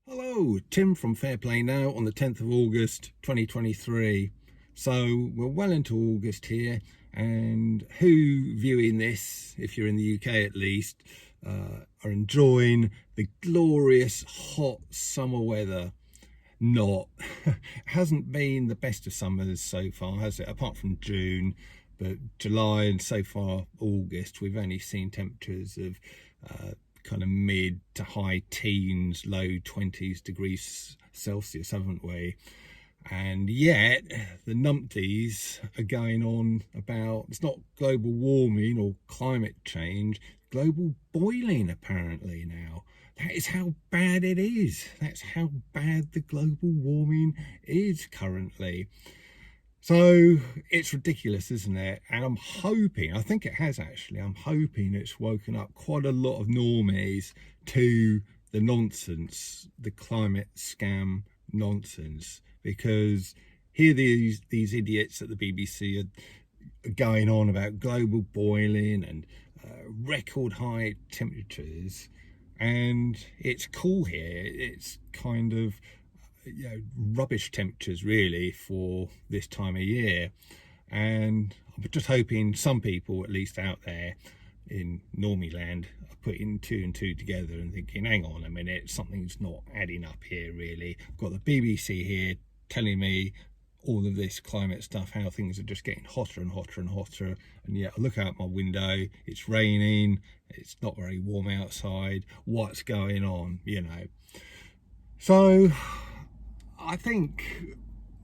Hello, Tim from Fair Play Now on the 10th of August 2023. So we're well into August here, and who viewing this, if you're in the UK at least, are enjoying the glorious hot summer weather. Not hasn't been the best of summers so far, has it? Apart from June, but July and so far August, we've only seen temperatures of kind of mid to high teens, low 20s degrees Celsius, haven't we? And yet the numpties are going on about, it's not global warming or climate change, global boiling apparently now. That is how bad it is. That's how bad the global warming is currently. So it's ridiculous, isn't it? And I'm hoping, I think it has actually, I'm hoping it's woken up quite a lot of normies to the nonsense, the climate scam nonsense, because here these idiots at the BBC are going on about global boiling and record high temperatures, and it's cool here. It's kind of rubbish temperatures really for this time of year, and I'm just hoping some people at least out there in normie land are putting two and two together and thinking, hang on a minute, something's not adding up here really. I've got the BBC here telling me all of this climate stuff, how things are just getting hotter and hotter and hotter, and yet I look out my window, it's raining, it's not very warm outside. What's going on, So I think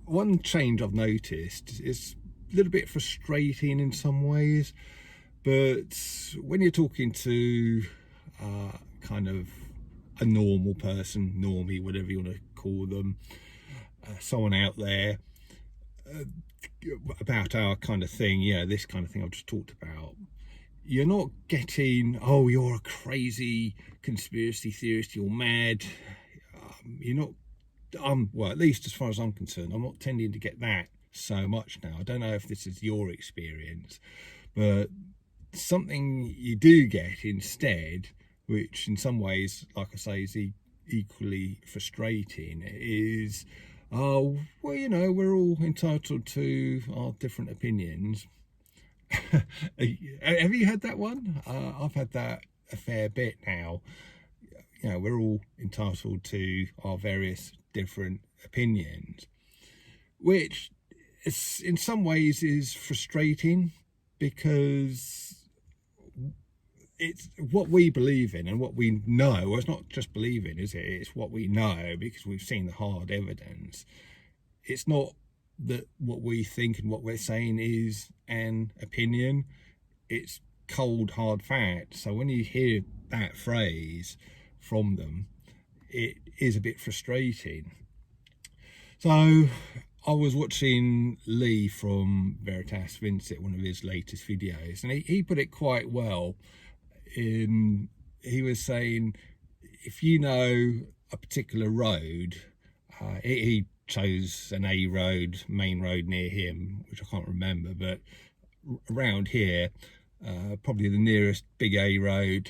one change I've noticed is a little bit frustrating in some ways, but when you're talking to kind of a normal person, normie, whatever you want to call them, someone out there, about our kind of thing, this kind of thing I've just talked about, you're not getting, oh, you're a crazy conspiracy theorist, you're mad. You're not, well, at least as far as I'm concerned, I'm not tending to get that so much now. I don't know if this is your experience, but something you do get instead, which in some ways, like I say, is equally frustrating, is, oh, well, we're all entitled to our different opinions. Have you had that one? I've had that a fair bit now. We're all entitled to our various different opinions, which is, in some ways is frustrating, because it's what we believe in and what we know. Well, it's not just believing, is it? It's what we know, because we've seen the hard evidence. It's not that what we think and what we're saying is an opinion. It's cold, hard fact. So when you hear that phrase from them, it is a bit frustrating. So I was watching Lee from Veritas Vincit, one of his latest videos, and he put it quite well. He was saying, if you know a particular road, he chose an A road, main road near him, which I can't remember, but around here, probably the nearest big A road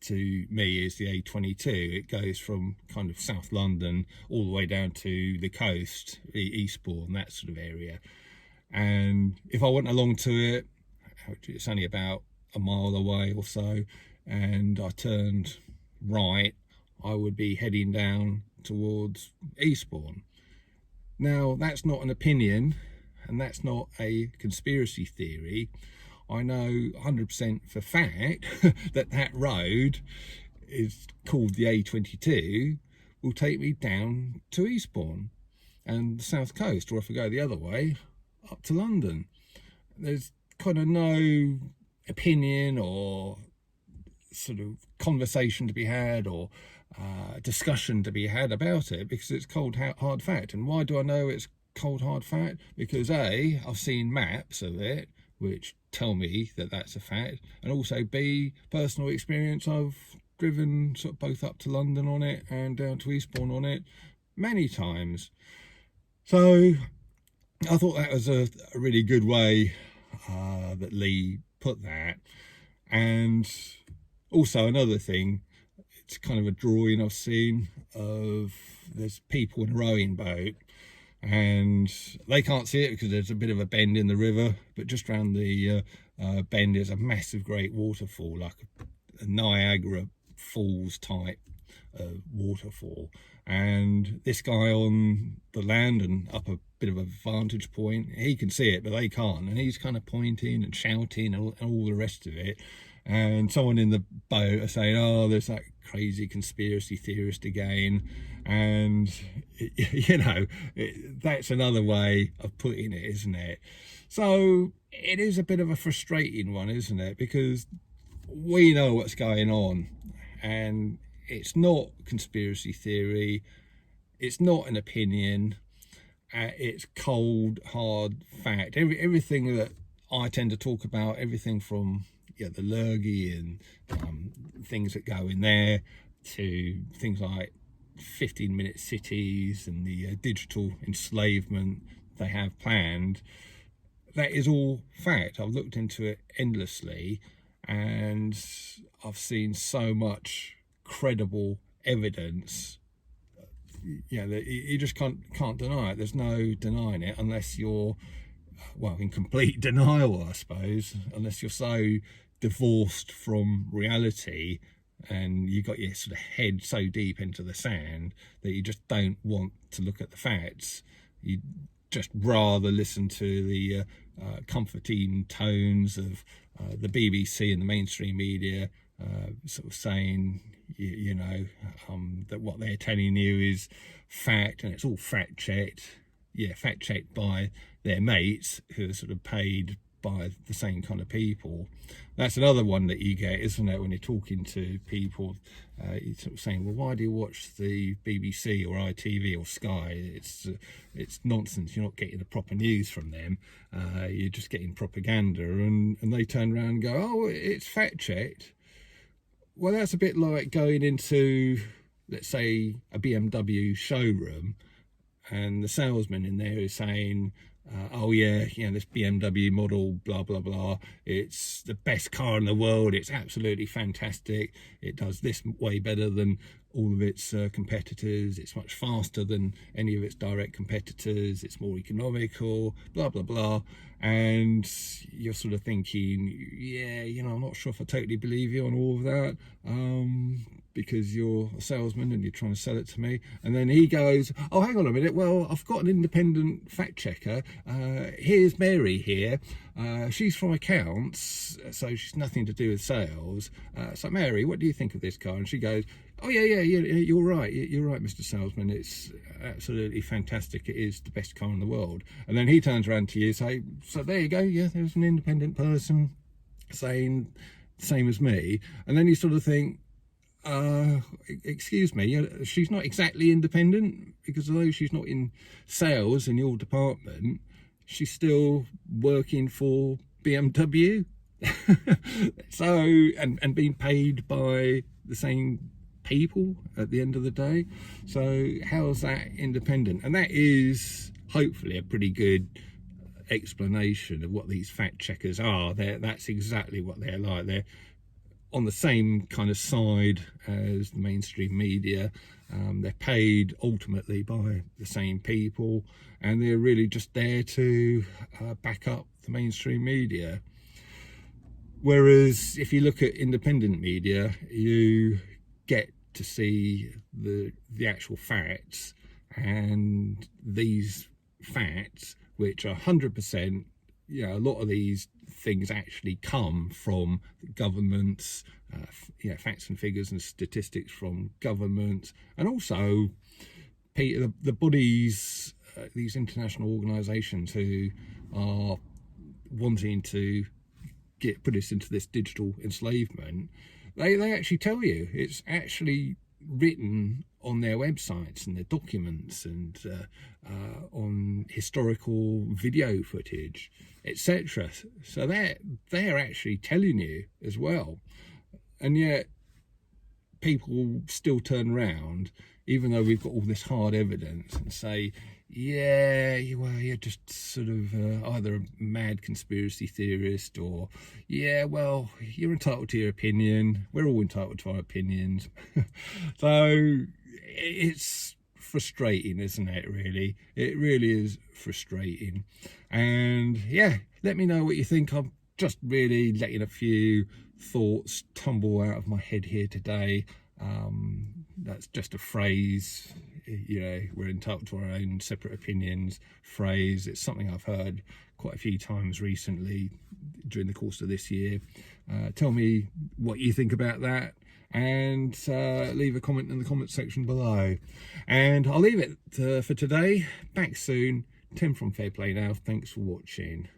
to me is the A22. It goes from kind of South London all the way down to the coast, Eastbourne, that sort of area. And if I went along to it, it's only about a mile away or so, and I turned right, I would be heading down towards Eastbourne. Now, that's not an opinion, and that's not a conspiracy theory. I know 100% for fact that road is called the A22, will take me down to Eastbourne and the south coast, or if I go the other way, up to London. There's kind of no opinion or sort of conversation to be had, or discussion to be had about it, because it's cold, hard fact. And why do I know it's cold, hard fact? Because A, I've seen maps of it, which tell me that that's a fact, and also B, personal experience. I've driven sort of both up to London on it and down to Eastbourne on it many times. So I thought that was a really good way that Lee put that. And also another thing, it's kind of a drawing I've seen of there's people in a rowing boat, and they can't see it because there's a bit of a bend in the river, but just around the bend is a massive great waterfall, like a Niagara Falls type waterfall. And this guy on the land and up a bit of a vantage point, he can see it but they can't, and he's kind of pointing and shouting and all the rest of it. And someone in the boat are saying, oh, there's that crazy conspiracy theorist again. And you know, that's another way of putting it, isn't it? So it is a bit of a frustrating one, isn't it? Because we know what's going on, and it's not conspiracy theory, it's not an opinion, it's cold hard fact. Everything that I tend to talk about, everything from the lurgy and things that go in there, to things like 15-minute cities and the digital enslavement they have planned, that is all fact. I've looked into it endlessly, and I've seen so much credible evidence, that you just can't deny it. There's no denying it unless you're, well, in complete denial, I suppose, unless you're so divorced from reality and you got your sort of head so deep into the sand that you just don't want to look at the facts. You just rather listen to the comforting tones of the BBC and the mainstream media, sort of saying, that what they're telling you is fact, and it's all fact checked by their mates who are sort of paid by the same kind of people. That's another one that you get, isn't it, when you're talking to people, you're sort of saying, well, why do you watch the BBC or ITV or Sky? It's nonsense. You're not getting the proper news from them. You're just getting propaganda. And they turn around and go, oh, it's fact checked. Well, that's a bit like going into, let's say, a BMW showroom, and the salesman in there is saying, oh yeah, this BMW model, blah, blah, blah, it's the best car in the world, it's absolutely fantastic, it does this way better than all of its competitors, it's much faster than any of its direct competitors, it's more economical, blah, blah, blah. And you're sort of thinking, yeah, I'm not sure if I totally believe you on all of that, because you're a salesman and you're trying to sell it to me. And then he goes, oh, hang on a minute, well, I've got an independent fact checker. Here's Mary here. She's from accounts, so she's nothing to do with sales. So Mary, what do you think of this car? And she goes, oh yeah, you're right, Mr. Salesman, it's absolutely fantastic, it is the best car in the world. And then he turns around to you and say, so there you go, yeah, there's an independent person saying the same as me. And then you sort of think, excuse me, she's not exactly independent, because although she's not in sales in your department, she's still working for BMW. So, and being paid by the same people at the end of the day. So how's that independent? And that is hopefully a pretty good explanation of what these fact checkers are. That's exactly what they're like. They're on the same kind of side as the mainstream media. They're paid ultimately by the same people, and they're really just there to back up the mainstream media. Whereas if you look at independent media, you get to see the actual facts, and these facts, which are 100%, a lot of these things actually come from governments, facts and figures and statistics from governments, and also the bodies, these international organisations who are wanting to put us into this digital enslavement. They actually tell you, it's actually written on their websites and their documents, and on historical video footage, etc. So they're actually telling you as well. And yet people still turn around, even though we've got all this hard evidence, and say, yeah, well, you're just sort of either a mad conspiracy theorist, or, yeah, well, you're entitled to your opinion. We're all entitled to our opinions. So it's frustrating, isn't it, really? It really is frustrating. And yeah, let me know what you think. I'm just really letting a few thoughts tumble out of my head here today. That's just a phrase, you know, we're entitled to our own separate opinions phrase. It's something I've heard quite a few times recently during the course of this year. Tell me what you think about that, and leave a comment in the comment section below. And I'll leave it for today. Back soon. Tim from Fair Play Now. Thanks for watching.